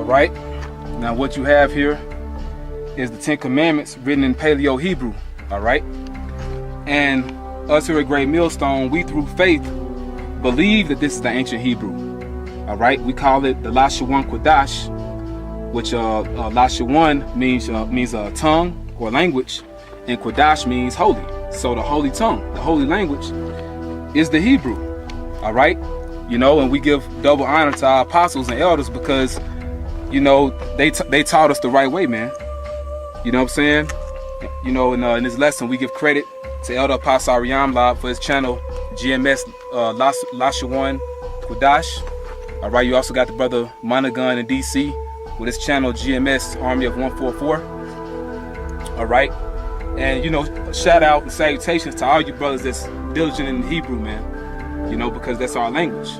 All right. Now what you have here is the 10 Commandments written in Paleo Hebrew. All right. And us here at Great Millstone, we through faith believe that this is the ancient Hebrew. All right. We call it the Lashawan Kodash, which Lashawan means tongue or language, and Kodash means holy. So the holy tongue, the holy language, is the Hebrew. All right. You know, and we give double honor to our apostles and elders because, you know, they taught us the right way, man. You know what I'm saying? You know, in this lesson, we give credit to Elder Apostle Ariam Lab for his channel, GMS Lashawan Kodash. All right, you also got the brother Monagun in DC with his channel, GMS Army of 144. All right. And, you know, shout out and salutations to all you brothers that's diligent in Hebrew, man. You know, because that's our language.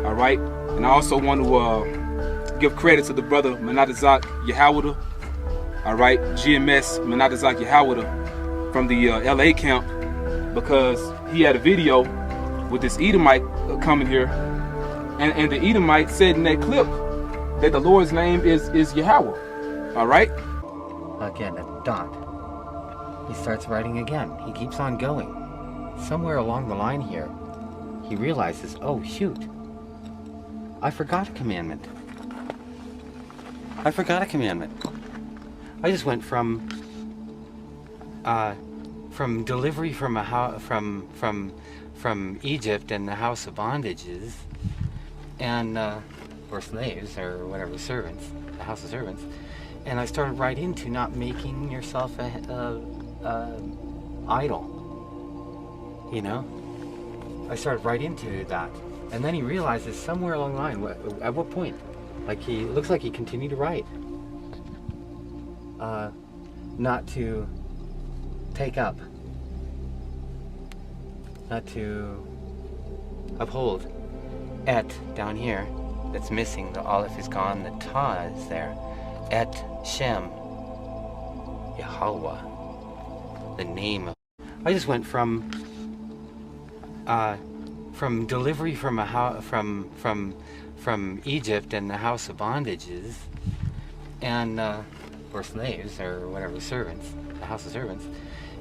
All right. And I also want to give credit to the brother Menadazak Yahawada. All right. GMS Menadazak Yahawada from the LA camp, because he had a video with this Edomite coming here. And the Edomite said in that clip that the Lord's name is Yahweh. All right. Again, a dot. He starts writing again. He keeps on going. Somewhere along the line here, he realizes, oh shoot, I forgot a commandment. I forgot a commandment. I just went from delivery from from Egypt and the house of bondages, and or slaves or whatever, servants, the house of servants, and I started right into not making yourself a idol. You know. I started right into that, and then he realizes somewhere along the line, at what point, like he looks like he continued to write, not to take up, not to uphold, et down here, that's missing, the aleph is gone, the ta is there, et Shem, Yahweh, the name of, I just went from delivery from from Egypt and the house of bondages, and or slaves or whatever, servants, the house of servants,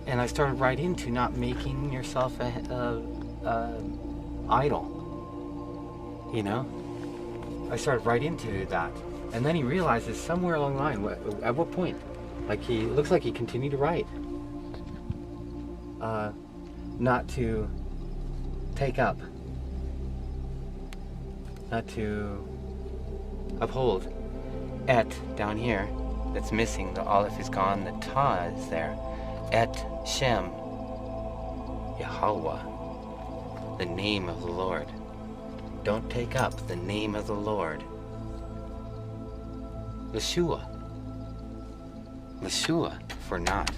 and I started right into not making yourself a idol. You know, I started right into that, and then he realizes somewhere along the line, at what point, like he looks like he continued to write, not to take up, not to uphold, et down here, that's missing, the aleph is gone, the ta is there, et Shem, Yahweh, the name of the Lord. Don't take up the name of the Lord. Yeshua, for not,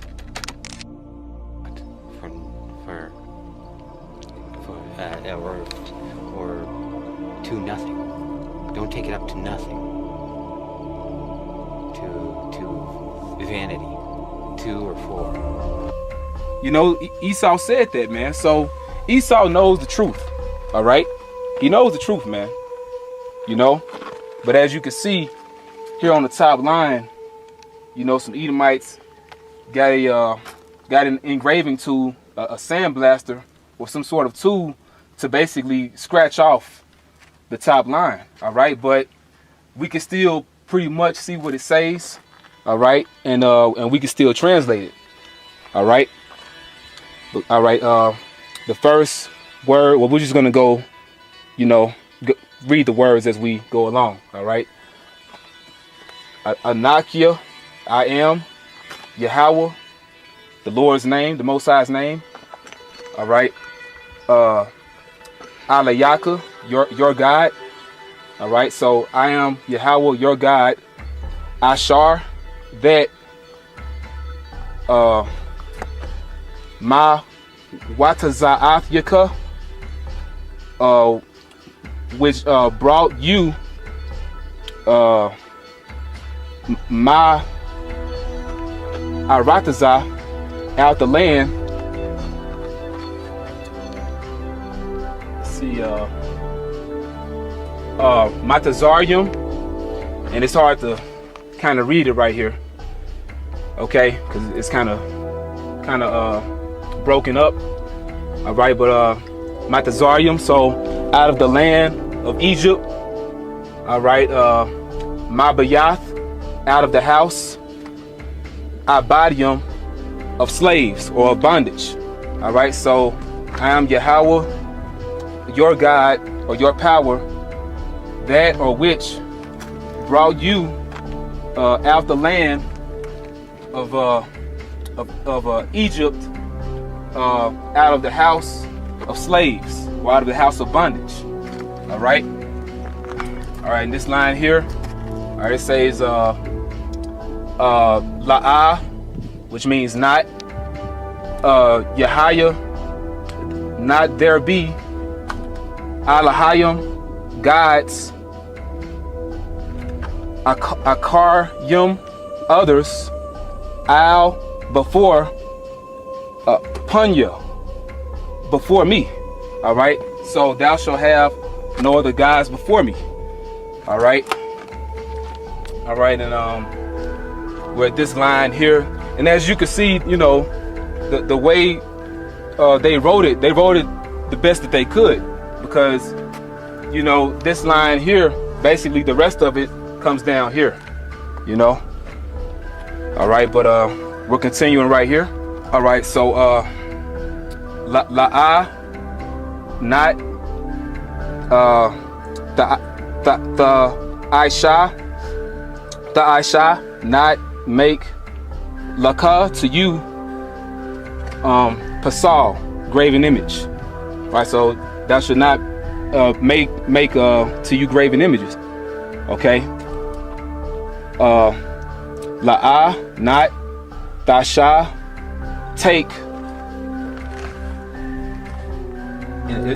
or to nothing. Don't take it up to nothing. To vanity. To or for. You know, Esau said that, man. So Esau knows the truth. All right. He knows the truth, man. You know. But as you can see here on the top line, you know, some Edomites got an engraving tool, a sandblaster, or some sort of tool to basically scratch off the top line. All right, but we can still pretty much see what it says. All right, and we can still translate it. All right. The first word. Well, we're just gonna go, you know, read the words as we go along. All right. Anakia, I am Yahweh, the Lord's name, the Most High's name. All right. Alayaka, your God. All right. So I am Yahweh, your God. Ashar, that. Ma Wataza'athika, which brought you Ma Arataza out the land. Let's see, Matazarium, and it's hard to kind of read it right here, okay, because it's kind of broken up. All right, but Matazarium, so out of the land of Egypt. All right, Mabayath, out of the house. Abadium, of slaves or of bondage. All right, so I am Yahweh, your God or your power, that or which brought you out the land of Egypt, out of the house of slaves or out of the house of bondage. All right, in this line here, all right, it says La'ah, which means not. Yahaya, not there be. Alahayim, gods. Akaryum, others. Al, before. Punya, before me. All right, so thou shalt have no other gods before me. All right, and we're at this line here, and as you can see, you know, the way they wrote it the best that they could, because, you know, this line here, basically the rest of it comes down here, you know. All right, but we're continuing right here. All right, so La'ah, not the Aisha, not make Laka to you, Pasal, graven image. Right, so thou should not make to you graven images. Okay. La'ah, not Tasha, take.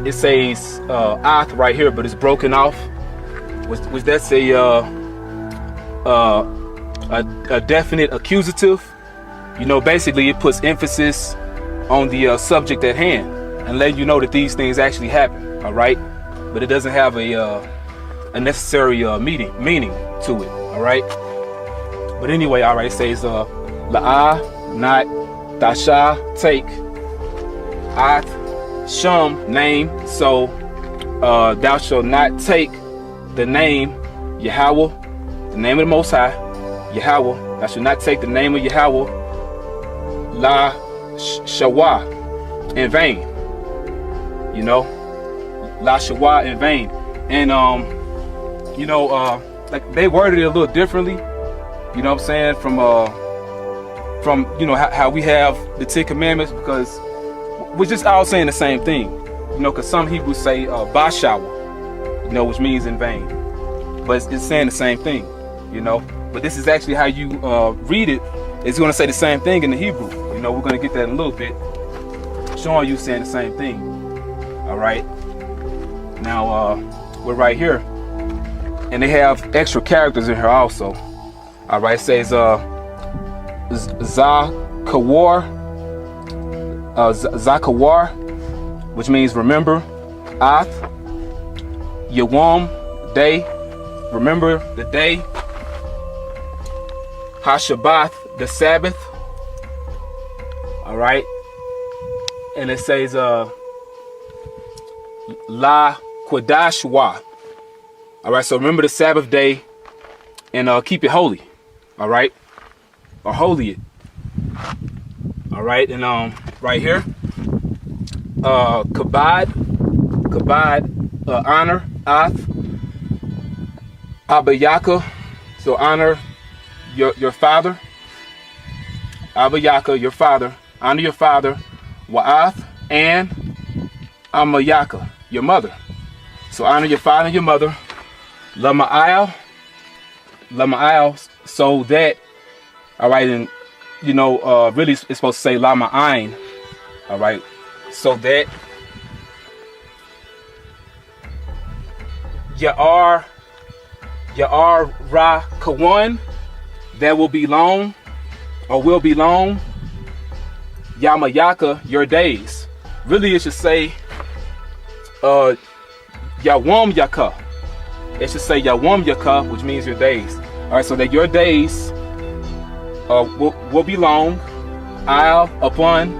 It says ath right here, but it's broken off. Was that's a definite accusative? You know, basically it puts emphasis on the subject at hand and let you know that these things actually happen. All right, but it doesn't have a necessary meaning to it. All right, but anyway, all right, it says La'ah, not Tasha, take. Ath, Shum, name. So thou shalt not take the name Yahweh, the name of the Most High, Yahweh. Thou shalt not take the name of Yahweh, La Shawa, in vain. You know, La Shawa, in vain. And you know, like they worded it a little differently. You know what I'm saying? From you know how we have the Ten Commandments, because we're just all saying the same thing. You know, because some Hebrews say Bashawa, you know, which means in vain, but it's saying the same thing. You know, but this is actually how you read it. It's going to say the same thing in the Hebrew. You know, we're going to get that in a little bit, showing you saying the same thing. All right. Now we're right here, and they have extra characters in here also. All right, it says Zakawar, which means remember. Ath, Yawam, day, remember the day. Hashabbath, the Sabbath. All right, and it says La Quadashwa. All right, so remember the Sabbath day and keep it holy. All right, or holy it. All right, and right here, kabad, honor. Ath, abayaka, so honor your father. Abayaka, your father, honor your father. Wa'ath, and amayaka, your mother. So honor your father and your mother. Lama'al, so that, all right, and you know, really it's supposed to say Lama'ain, all right, so that Ya'ar Ra Kawan, that will belong, or will belong, Yamayaka, your days. Really it should say Yawam Yaka. It should say Yawam Yaka, which means your days. All right, so that your days will be long. Al upon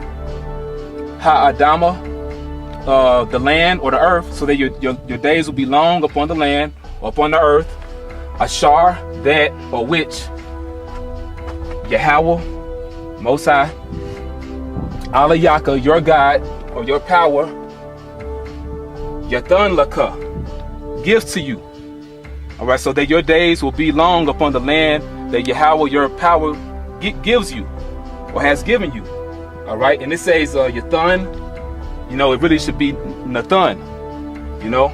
Ha'adama, the land or the earth, so that your days will be long upon the land or upon the earth. Ashar, that or which, Yahweh, Most High, Alayaka, your God or your power, Yathan Laka, gives to you. All right, so that your days will be long upon the land that Yahweh, your power, gives you or has given you. All right, and it says Yathan, you know, it really should be Nathan, you know,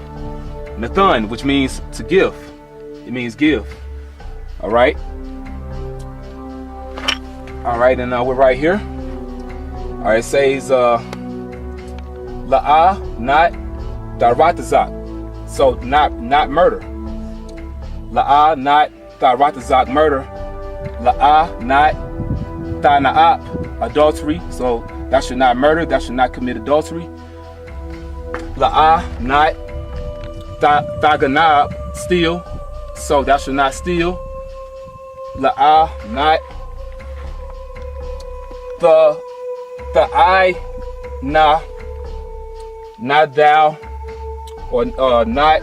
Nathan, which means to give. It means give. All right. All right, and we're right here. All right, it says La'ah, not Daratazak. So not murder. La'ah, not Daratazak, murder. La'ah, not Tana'ab, adultery. So thou should not murder, thou should not commit adultery. La'ah, not Thaganab, steal. So thou should not steal. La'ah, not the I, not thou, or not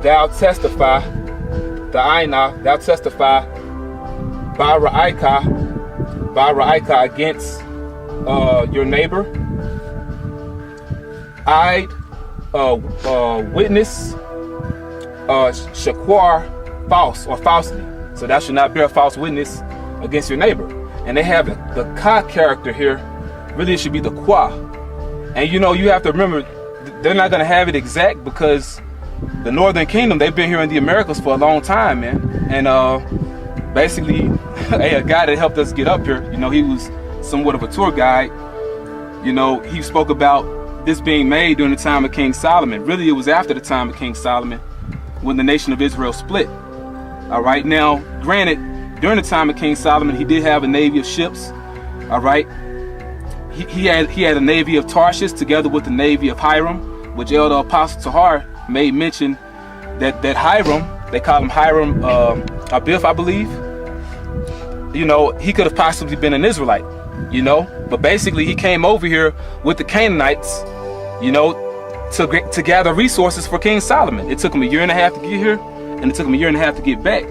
thou testify. The I, thou testify. Bara'ika against your neighbor. I witness. Shaquar, false or falsely. So thou should not bear false witness against your neighbor. And they have the ka character here. Really, it should be the qua. And you know, you have to remember, they're not going to have it exact because the Northern Kingdom, they've been here in the Americas for a long time, man. And basically, a guy that helped us get up here, you know, he was somewhat of a tour guide. You know, he spoke about this being made during the time of King Solomon. Really, it was after the time of King Solomon when the nation of Israel split. All right, now, granted, during the time of King Solomon, he did have a navy of ships. All right, he had a navy of Tarshish together with the navy of Hiram, which Elder Apostle Tahar made mention that Hiram, they call him Hiram Abiff, I believe. You know, he could have possibly been an Israelite, you know, but basically he came over here with the Canaanites, you know, to gather resources for King Solomon. It took him 1.5 years to get here, and it took him 1.5 years to get back.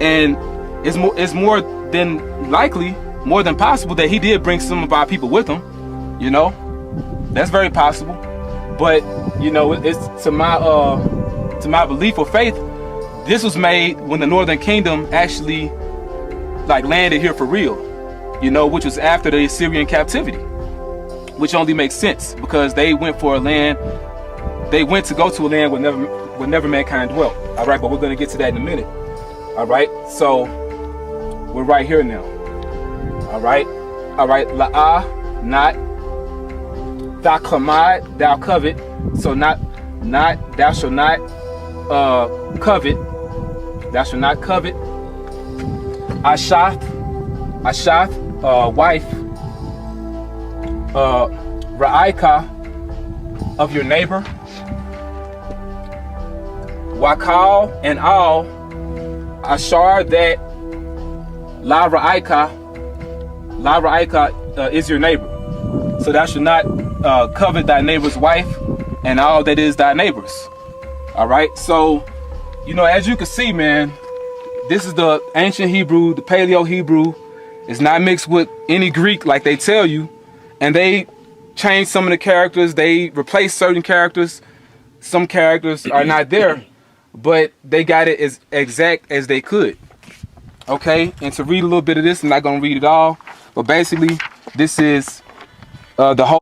And it's more than likely, more than possible that he did bring some of our people with him. You know, that's very possible. But you know, it's to my belief or faith, this was made when the Northern Kingdom actually like landed here for real. You know, which was after the Assyrian captivity, which only makes sense because they went for a land. They went to go to a land where never mankind dwelt. All right, but we're going to get to that in a minute. All right, so we're right here now. All right, La'ah, not thou klamad, thou covet. So not thou shall not covet. Thou shall not covet. Ashath, wife. Ra'ika, of your neighbor. Wakal and all, Ashar, that La Ra'ika is your neighbor. So thou should not covet thy neighbor's wife and all that is thy neighbor's. All right, so you know, as you can see, man, this is the ancient Hebrew, the Paleo Hebrew. It's not mixed with any Greek like they tell you, and they changed some of the characters. They replaced certain characters. Some characters are not there, but they got it as exact as they could. Okay, and to read a little bit of this, I'm not going to read it all, but basically this is the whole